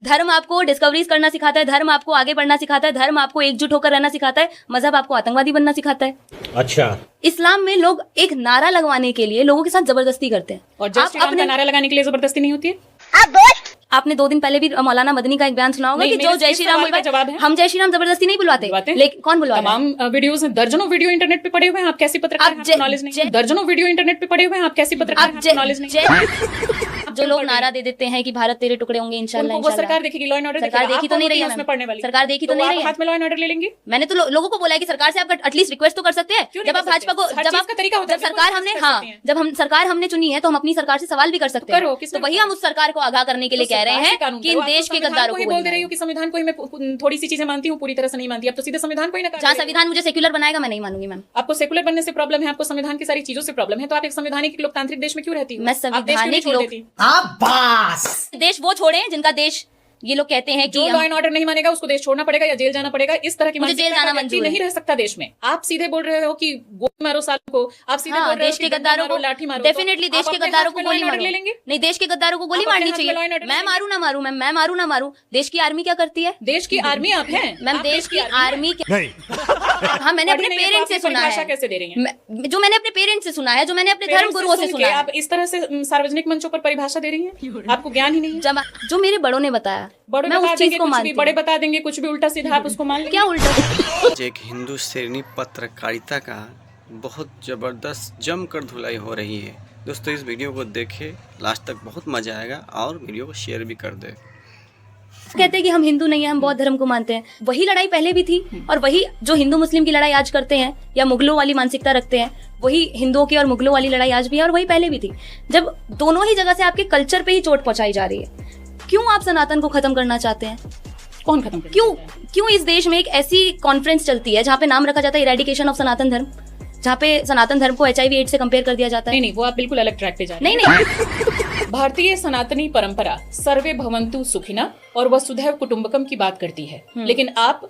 धर्म आपको डिस्कवरीज करना सिखाता है, धर्म आपको आगे बढ़ना सिखाता है, धर्म आपको एकजुट होकर रहना सिखाता है, मजहब आपको आतंकवादी बनना सिखाता है। अच्छा, इस्लाम में लोग एक नारा लगवाने के लिए लोगों के साथ जबरदस्ती करते हैं। और जय श्री राम का नारा लगाने के लिए जबरदस्ती नहीं होती है। आपने 2 दिन पहले भी मौलाना मदनी का एक बयान सुना होगा कि जो जय श्री राम बुलवाए, हम जय श्री राम जबरदस्ती नहीं बुलवाते, लेकिन कौन बुलवाता है? तमाम वीडियोस हैं, दर्जनों वीडियो इंटरनेट पे पड़े हुए हैं, आप कैसी पत्रकार हैं, नॉलेज नहीं है। दर्जनों वीडियो इंटरनेट पे पड़े हुए हैं, आप कैसी पत्रकार हैं, नॉलेज नहीं है। जो लोग नारा दे देते हैं कि भारत तेरे टुकड़े होंगे इंशाल्लाह, वो सरकार देखेगी, लॉ एंड ऑर्डर सरकार देखी तो नहीं रही है, उसमें पढ़ने वाली सरकार देखी तो नहीं रही है। हाथ में लॉ एंड ऑर्डर ले लेंगे। मैंने तो लोगों को बोला है कि सरकार से आप एटलीस्ट रिक्वेस्ट तो कर सकते हैं। जब आप भाजपा को, जब आप तरीका होता है, जब सरकार हमने, हाँ, जब हम सरकार हमने चुनी है तो हम अपनी सरकार से सवाल भी कर सकते हैं। तो वही हम उस सरकार को आगाह करने के लिए कह रहे हैं कि इन देश के गद्दारों को बोल दे रही हूँ कि संविधान को ही मैं थोड़ी सी चीजें मानती हूँ, पूरी तरह से नहीं मानती। अब तो सीधे संविधान को ही ना, जहाँ संविधान मुझे सेक्युलर बनाएगा मैं नहीं मानूंगी। मैम, आपको सेकुलर बनने से प्रॉब्लम है, आपको संविधान की सारी चीजों से प्रॉब्लम है, तो आप एक संवैधानिक लोकतांत्रिक देश में क्यों रहती है? मैं संवैधानिक देश वो छोड़े जिनका देश ये लोग कहते हैं कि जो लॉ एंड ऑर्डर नहीं मानेगा उसको देश छोड़ना पड़ेगा या जेल जाना पड़ेगा। इस तरह की मुझे जेल जाना मंजूर नहीं रह सकता देश में। आप सीधे बोल रहे हो कि गोली मारो सालों को, आप सीधे बोल रहे हो देश के गद्दारों को लाठी मारो। डेफिनेटली देश के गद्दारों को गोली मारो। ले लेंगे? नहीं, देश के गद्दारों को गोली मारनी चाहिए। मैं मारू ना मारू, मैं मारू ना मारू, देश की आर्मी क्या करती है? देश की आर्मी आप हैं मैम, देश की आर्मी हाँ, मैंने अपने पेरेंट्स से सुना है। कैसे दे रही है? जो मैंने अपने पेरेंट्स से सुना है, जो मैंने अपने धर्म गुरुओं से सुना है। आप इस तरह से सार्वजनिक मंचों पर परिभाषा दे रही हैं, आपको ज्ञान ही नहीं है। जो मेरे बड़ों ने बताया, मैं उस चीज को मानती हूँ। बड़े बता देंगे कुछ भी उल्टा सीधा, आप उसको मान लेंगे। क्या उल्टा? एक हिंदू श्रेणी पत्रकारिता का बहुत जबरदस्त जमकर धुलाई हो रही है। दोस्तों, इस वीडियो को देखें लास्ट तक, बहुत मजा आएगा, और वीडियो को शेयर भी कर दे। कहते हैं कि हम हिंदू नहीं है, हम बौद्ध धर्म को मानते हैं। वही लड़ाई पहले भी थी, और वही जो हिंदू मुस्लिम की लड़ाई आज करते हैं या मुगलों वाली मानसिकता रखते हैं, वही हिंदुओं की और मुगलों वाली लड़ाई आज भी है, और वही पहले भी थी। जब दोनों ही जगह से आपके कल्चर पे ही चोट पहुंचाई जा रही है, क्यों आप सनातन को खत्म करना चाहते हैं? कौन खत्म करना? क्यों इस देश में एक ऐसी कॉन्फ्रेंस चलती है जहाँ पे नाम रखा जाता है इरेडिकेशन ऑफ सनातन धर्म, जहाँ पे सनातन धर्म को HIV एड्स से कंपेयर कर दिया जाता है? नहीं, वो आप बिल्कुल अलग ट्रैक पे जा रहे हैं। नहीं। भारतीय सनातनी परंपरा सर्वे भवन्तु सुखिना और वसुधैव कुटुंबकम की बात करती है, लेकिन आप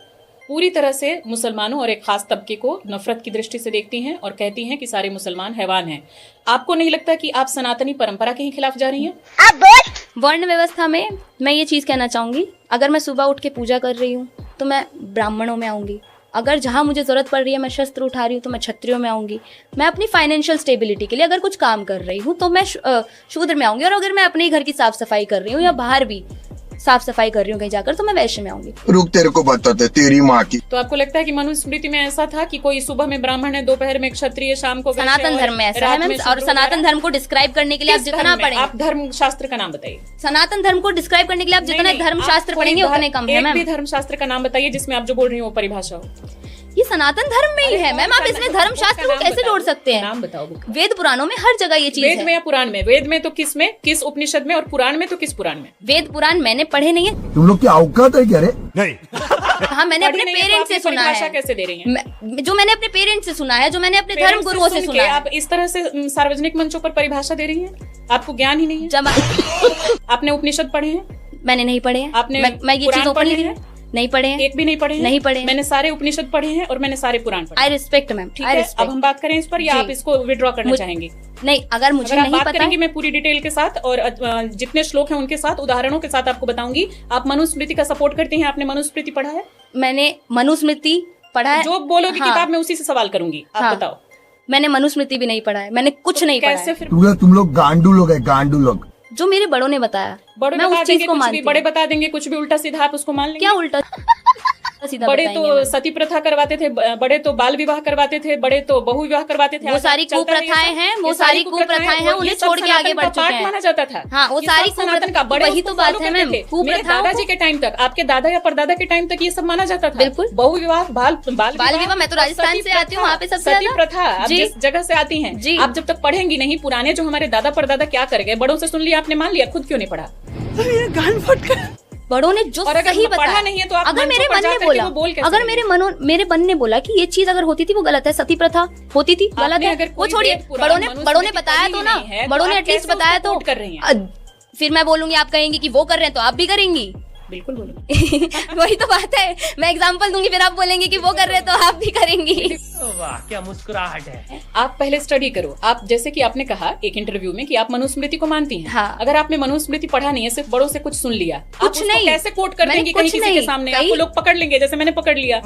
पूरी तरह से मुसलमानों और एक खास तबके को नफरत की दृष्टि से देखती हैं और कहती हैं कि सारे मुसलमान हैवान हैं। आपको नहीं लगता कि आप सनातनी परंपरा के ही खिलाफ जा रही हैं? वर्ण व्यवस्था में मैं ये चीज कहना चाहूंगी, अगर मैं सुबह उठ के पूजा कर रही हूँ तो मैं ब्राह्मणों में आऊंगी। अगर जहाँ मुझे जरूरत पड़ रही है, मैं शस्त्र उठा रही हूँ तो मैं क्षत्रियों में आऊंगी। मैं अपनी फाइनेंशियल स्टेबिलिटी के लिए अगर कुछ काम कर रही हूँ तो मैं शूद्र में आऊंगी। और अगर मैं अपने घर की साफ सफाई कर रही हूँ या बाहर भी साफ सफाई कर रही हूँ कहीं जाकर, तो मैं वैश्य में आऊंगी। रुक, तेरे को बताते तेरी माँ की। तो आपको लगता है कि मनुस्मृति में ऐसा था कि कोई सुबह में ब्राह्मण है, दोपहर में क्षत्रिय, शाम को सनातन धर्म में ऐसा है मैम। और सनातन धर्म को डिस्क्राइब करने के लिए आप जितना पढ़ेंगे, आप धर्म शास्त्र का नाम बताइए। सनातन धर्म को डिस्क्राइब करने के लिए आप जितना धर्म शास्त्र पढ़ेंगे उतने कम है मैम। धर्म शास्त्र का नाम बताइए जिसमें आप जो बोल रही हो वो परिभाषा हो। ये सनातन धर्म में ही है मैम। आप इसमें धर्म शास्त्र को कैसे जोड़ सकते हैं? नाम बताओ। वेद पुराणों में हर जगह ये चीज है। वेद में या पुराण में? वेद में तो किस में, किस उपनिषद में, और पुराण में तो किस पुराण में? वेद पुराण मैंने पढ़े नहीं है। तुम लोग की औकात है क्या रे? नहीं। हाँ, मैंने अपने पेरेंट्स से सुना है। कैसे दे रही हैं? जो मैंने अपने पेरेंट्स से सुना है, जो मैंने अपने धर्म गुरुओं से सुना है। आप इस तरह से सार्वजनिक मंचों पर परिभाषा दे रही हैं, आपको ज्ञान ही नहीं है। आपने उपनिषद पढ़े हैं? मैंने नहीं पढ़े हैं। आपने मैं ये चीज ओपनली नहीं पढ़े हैं। एक भी नहीं पढ़े हैं? नहीं पढ़े। मैंने सारे उपनिषद पढ़े हैं और मैंने सारे पुराण पढ़े। I respect ma'am. ठीक है, अब हम बात करें इस पर, या आप इसको विड्रॉ करना चाहेंगे? नहीं, अगर मुझे नहीं बात पता करेंगे मैं पूरी डिटेल के साथ और जितने श्लोक हैं उनके साथ, उदाहरणों के साथ आपको बताऊंगी। आप मनुस्मृति का सपोर्ट करती हैं? आपने मनुस्मृति पढ़ा है? मैंने मनुस्मृति पढ़ा है। जो बोलोगी किताब में उसी से सवाल करूंगी, आप बताओ। मैंने मनुस्मृति भी नहीं पढ़ा है, मैंने कुछ नहीं पढ़ा है। तुम लोग गांडू लोग है, गांडू लोग। जो मेरे बड़ों ने बताया, मैं उस चीज को मानती हूँ। बड़े बता देंगे कुछ भी उल्टा सीधा, आप उसको मान लेंगे? क्या उल्टा सीधा? बड़े तो सती प्रथा करवाते थे, बड़े तो बाल विवाह करवाते थे, बड़े तो बहु विवाह करवाते थे। वो सारी कुप्रथाएं हैं, वो सारी कुप्रथाएं हैं, उन्हें छोड़ के आगे बढ़ चुके हैं। माना जाता था। हाँ, वो सारी सनातन का बड़े, वही तो बात है मैम। मेरे दादाजी के टाइम तक, आपके दादा या परदादा के टाइम तक ये सब माना जाता था। बिल्कुल। बहु विवाह, बाल विवाह। मैं तो राजस्थान से आती हूँ, वहाँ पे सबसे सती प्रथा। आप जिस जगह से आती हैं, आप जब तक पढ़ेंगी नहीं पुराने जो हमारे दादा परदादा क्या कर गए, बड़ों से सुन लिया आपने, मान लिया, खुद क्यों नहीं पढ़ा? बड़ों ने जो सही बताया नहीं है तो आप अगर मेरे मन ने बोला, अगर मेरे मन ने बोला कि ये चीज अगर होती थी वो गलत है, सती प्रथा होती थी गलत है, वो छोड़िए। बड़ों ने बताया तो ना, बड़ों ने एटलीस्ट बताया तो। कर रही हैं। फिर मैं बोलूंगी, आप कहेंगी कि वो कर रहे हैं तो आप भी करेंगी। बिल्कुल बोलो। वही तो बात है, मैं एग्जांपल दूंगी फिर आप बोलेंगे कि वो कर रहे तो आप भी करेंगी। वाह क्या मुस्कुराहट है। आप पहले स्टडी करो। आप जैसे कि आपने कहा एक इंटरव्यू में कि आप मनुस्मृति को मानती हैं। हाँ। अगर आपने मनुस्मृति पढ़ा नहीं है, सिर्फ बड़ों से कुछ सुन लिया, आप कुछ उसको नहीं। कैसे कोट कर मैंने देंगी कहीं कुछ किसी के नहीं। सामने? कहीं- आपको लोग पकड़ लेंगे, जैसे मैंने पकड़ लिया।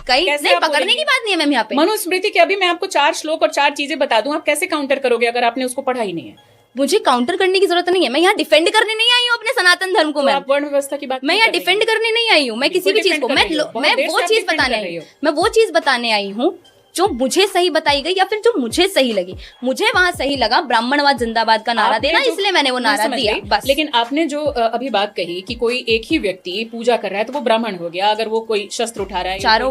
कहीं कैसे नहीं, आप पकड़ने बोलेंगी? की बात नहीं है मैम यहाँ पे। मनुस्मृति के अभी मैं आपको 4 श्लोक और 4 चीजें बता दूं, आप कैसे काउंटर करोगे अगर आपने उसको पढ़ा ही नहीं है? मुझे काउंटर करने की जरूरत नहीं है, मैं यहाँ डिफेंड करने नहीं आई हूँ अपने सनातन धर्म को। तो मैम आप वर्ण व्यवस्था की बात मैं क्यों यहाँ कर रही डिफेंड हैं? करने नहीं आई हूँ, मैं किसी भी बिल्कुल चीज को defend कर रही हो। बहुत मैं देर वो से आप चीज defend बताने कर आई रही हूँ, हो। मैं वो चीज बताने आई हूँ जो मुझे सही बताई गई या फिर जो मुझे सही लगी। मुझे वहां सही लगा ब्राह्मणवाद जिंदाबाद का नारा आपने देना, जो- इसलिए मैंने वो मैं नारा समझ दिया गई, बस। लेकिन आपने जो अभी बात कही कि कोई एक ही व्यक्ति पूजा कर रहा है तो वो ब्राह्मण हो गया, अगर वो कोई शस्त्र उठा रहा है या चारों